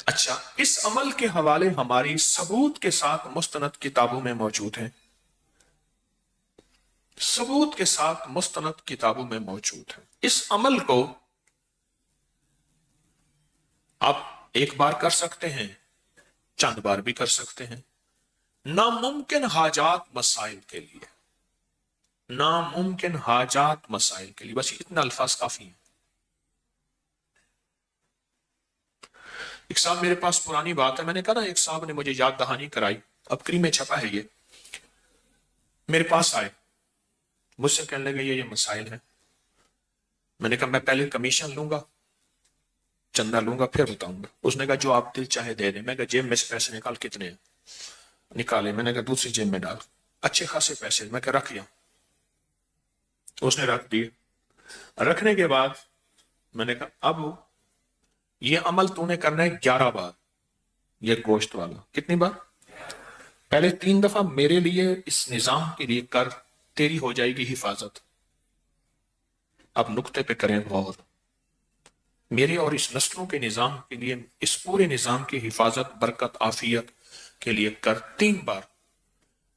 اچھا، اس عمل کے حوالے ہماری ثبوت کے ساتھ مستند کتابوں میں موجود ہیں، ثبوت کے ساتھ مستند کتابوں میں موجود ہے۔ اس عمل کو آپ ایک بار کر سکتے ہیں، چند بار بھی کر سکتے ہیں، ناممکن حاجات مسائل کے لیے، ناممکن حاجات مسائل کے لیے، بس اتنا الفاظ کافی ہیں۔ ایک صاحب میرے پاس پرانی بات ہے، میں نے کہا نا ایک صاحب نے مجھے یاد دہانی کرائی، اب کری میں چھپا ہے یہ، میرے پاس آئے، مجھ سے کہنے لگے یہ مسائل ہیں۔ میں نے کہا میں پہلے کمیشن لوں گا، چندہ لوں گا، پھر بتاؤں گا۔ اس نے کہا جو آپ دل چاہے دے دیں۔ میں کہا جیب میں سے پیسے نکال، کتنے ہیں؟ نکالے، میں نے کہا دوسری جیب میں ڈال، اچھے خاصے پیسے، میں کہا رکھ لیا۔ اس نے رکھ دیے۔ رکھنے کے بعد میں نے کہا اب یہ عمل تو نے کرنا ہے 11 بار، یہ گوشت والا۔ کتنی بار؟ پہلے 3 دفعہ میرے لیے اس نظام کے لیے کر، تیری ہو جائے گی حفاظت۔ اب نقطے پہ کریں غور، میرے اور اس نسلوں کے نظام کے لیے، اس پورے نظام کی حفاظت، برکت، عافیت کے لیے کر 3 بار،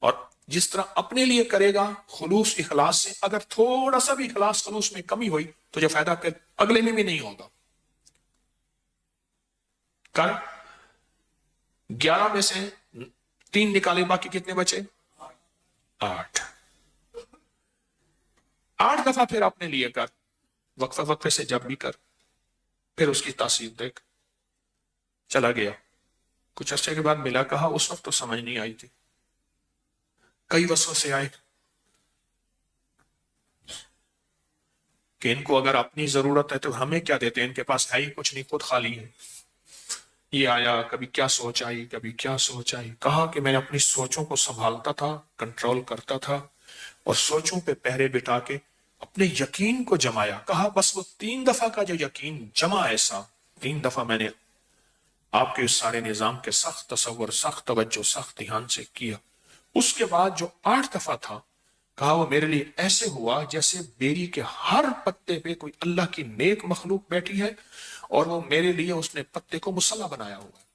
اور جس طرح اپنے لیے کرے گا خلوص اخلاص سے، اگر تھوڑا سا بھی اخلاص خلوص میں کمی ہوئی تو جو فائدہ پھر اگلے میں بھی نہیں ہوگا۔ کر 11 میں سے 3 نکالے، باقی کتنے بچے؟ 8۔ 8 دفعہ پھر اپنے لیے کر، وقفہ وقفے سے جب بھی کر، پھر اس کی تاثیر دیکھ۔ چلا گیا، کچھ عرصے کے بعد ملا، کہا اس وقت تو سمجھ نہیں آئی تھی، کئی وسوسے آئے کہ ان کو اگر اپنی ضرورت ہے تو ہمیں کیا دیتے ہیں، ان کے پاس ہے ہی کچھ نہیں، خود خالی ہے۔ یہ آیا، کبھی کیا سوچ آئی، کبھی کیا سوچ آئی۔ کہا کہ میں اپنی سوچوں کو سنبھالتا تھا، کنٹرول کرتا تھا، اور سوچوں پہ پہرے بٹھا کے اپنے یقین کو جمایا۔ کہا بس وہ 3 دفعہ کا جو یقین جمع، ایسا 3 دفعہ میں نے آپ کے اس سارے نظام کے سخت تصور، سخت توجہ، سخت دھیان سے کیا۔ اس کے بعد جو 8 دفعہ تھا، کہا وہ میرے لیے ایسے ہوا جیسے بیری کے ہر پتے پہ کوئی اللہ کی نیک مخلوق بیٹھی ہے، اور وہ میرے لیے اس نے پتے کو مصلح بنایا ہوا ہے۔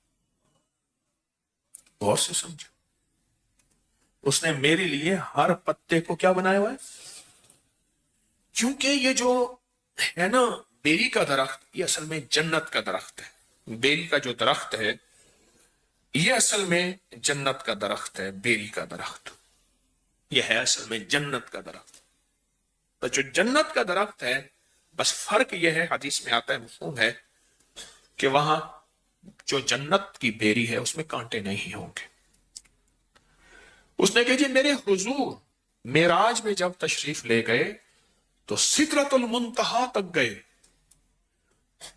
غور سے سمجھو، اس نے میرے لیے ہر پتے کو کیا بنایا ہوا ہے؟ کیونکہ یہ جو ہے نا بیری کا درخت، یہ اصل میں جنت کا درخت ہے۔ بیری کا جو درخت ہے یہ اصل میں جنت کا درخت ہے۔ بیری کا درخت یہ ہے اصل میں جنت کا درخت۔ تو جو جنت کا درخت ہے، بس فرق یہ ہے، حدیث میں آتا ہے، مفہوم ہے، کہ وہاں جو جنت کی بیری ہے اس میں کانٹے نہیں ہوں گے۔ اس نے کہا جی میرے حضور معراج میں جب تشریف لے گئے تو سدرۃ المنتہا تک گئے،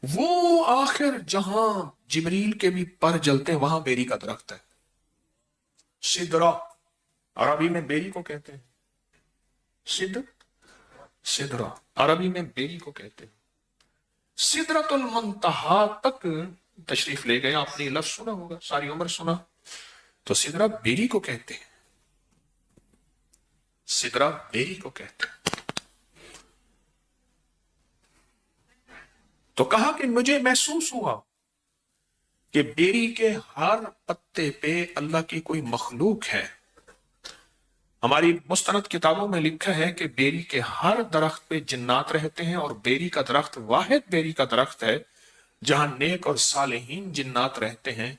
وہ آخر جہاں جبریل کے بھی پر جلتے ہیں، وہاں بیری کا درخت ہے۔ سدرہ عربی میں بیری کو کہتے ہیں، سدرہ عربی میں بیری کو کہتے ہیں۔ سدرۃ المنتہا تک تشریف لے گئے، آپ نے لفظ سنا ہوگا، ساری عمر سنا، تو سدرہ بیری کو کہتے ہیں، سدرہ بیری کو کہتے ہیں۔ تو کہا کہ مجھے محسوس ہوا کہ بیری کے ہر پتے پہ اللہ کی کوئی مخلوق ہے۔ ہماری مستند کتابوں میں لکھا ہے کہ بیری کے ہر درخت پہ جنات رہتے ہیں، اور بیری کا درخت واحد بیری کا درخت ہے جہاں نیک اور صالحین جنات رہتے ہیں،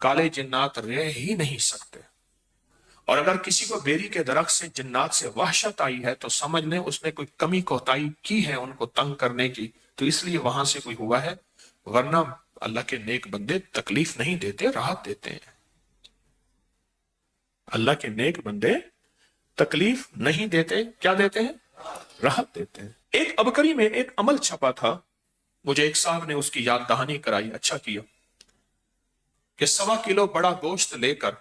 کالے جنات رہ ہی نہیں سکتے۔ اور اگر کسی کو بیری کے درخت سے جنات سے وحشت آئی ہے تو سمجھ لیں اس نے کوئی کمی کوتاہی کی ہے ان کو تنگ کرنے کی، تو اس لیے وہاں سے کوئی ہوا ہے، ورنہ اللہ کے نیک بندے تکلیف نہیں دیتے، راحت دیتے ہیں۔ اللہ کے نیک بندے تکلیف نہیں دیتے، کیا دیتے ہیں؟ راحت دیتے ہیں۔ ایک ابکری میں ایک عمل چھپا تھا، مجھے ایک صاحب نے اس کی یاد دہانی کرائی، اچھا کیا، کہ 1.25 کلو بڑا گوشت لے کر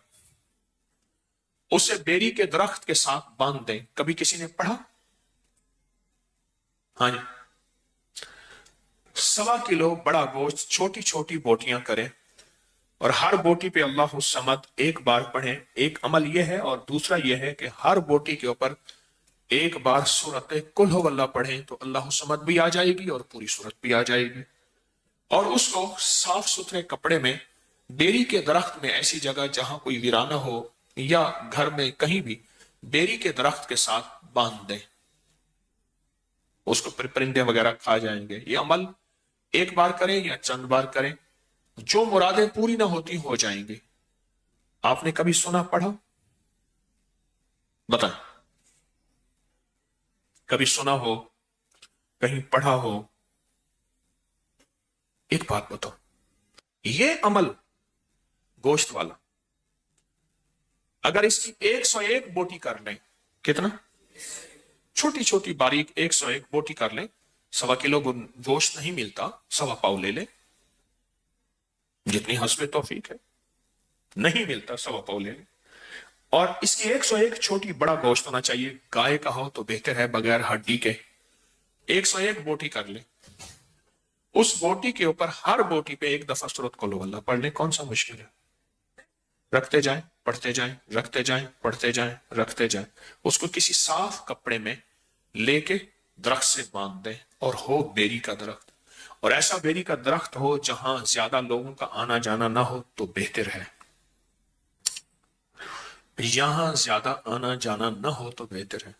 اسے بیری کے درخت کے ساتھ باندھ دیں۔ کبھی کسی نے پڑھا؟ ہاں جی، 1.25 کلو بڑا گوشت چھوٹی چھوٹی بوٹیاں کریں، اور ہر بوٹی پہ اللہ الصمد ایک بار پڑھیں۔ ایک عمل یہ ہے، اور دوسرا یہ ہے کہ ہر بوٹی کے اوپر ایک بار سورت قل ہو اللہ پڑھیں، تو اللہ الصمد بھی آ جائے گی اور پوری سورت بھی آ جائے گی۔ اور اس کو صاف ستھرے کپڑے میں بیری کے درخت میں ایسی جگہ جہاں کوئی ویرانہ ہو یا گھر میں کہیں بھی بیری کے درخت کے ساتھ باندھ دیں، اس کو پرندے وغیرہ کھا جائیں گے۔ یہ عمل ایک بار کریں یا چند بار کریں، جو مرادیں پوری نہ ہوتی ہو جائیں گی۔ آپ نے کبھی سنا پڑھا؟ بتائیں، کبھی سنا ہو، کہیں پڑھا ہو؟ ایک بات بتاؤ، یہ عمل گوشت والا اگر اس کی 101 بوٹی کر لیں، کتنا؟ چھوٹی چھوٹی باریک 101 بوٹی کر لیں، 1.25 کلو گوشت نہیں ملتا، 1.25 پاؤ لے لیں، جتنی حسب توفیق ہے، نہیں ملتا 1.25 پاؤ لے لیں، اور اس کی 101 چھوٹی بڑا گوشت ہونا چاہیے، گائے کا ہو تو بہتر ہے بغیر ہڈی کے۔ 101 بوٹی کر لیں، اس بوٹی کے اوپر ہر بوٹی پہ ایک دفعہ سورۃ قل اللہ پڑھ لیں۔ کون سا مشکل ہے؟ رکھتے جائیں، پڑھتے جائیں، رکھتے جائیں، پڑھتے جائیں، رکھتے جائیں۔ اس کو کسی صاف کپڑے میں لے کے درخت سے باندھ دیں، اور ہو بیری کا درخت، اور ایسا بیری کا درخت ہو جہاں زیادہ لوگوں کا آنا جانا نہ ہو تو بہتر ہے۔ یہاں زیادہ آنا جانا نہ ہو تو بہتر ہے۔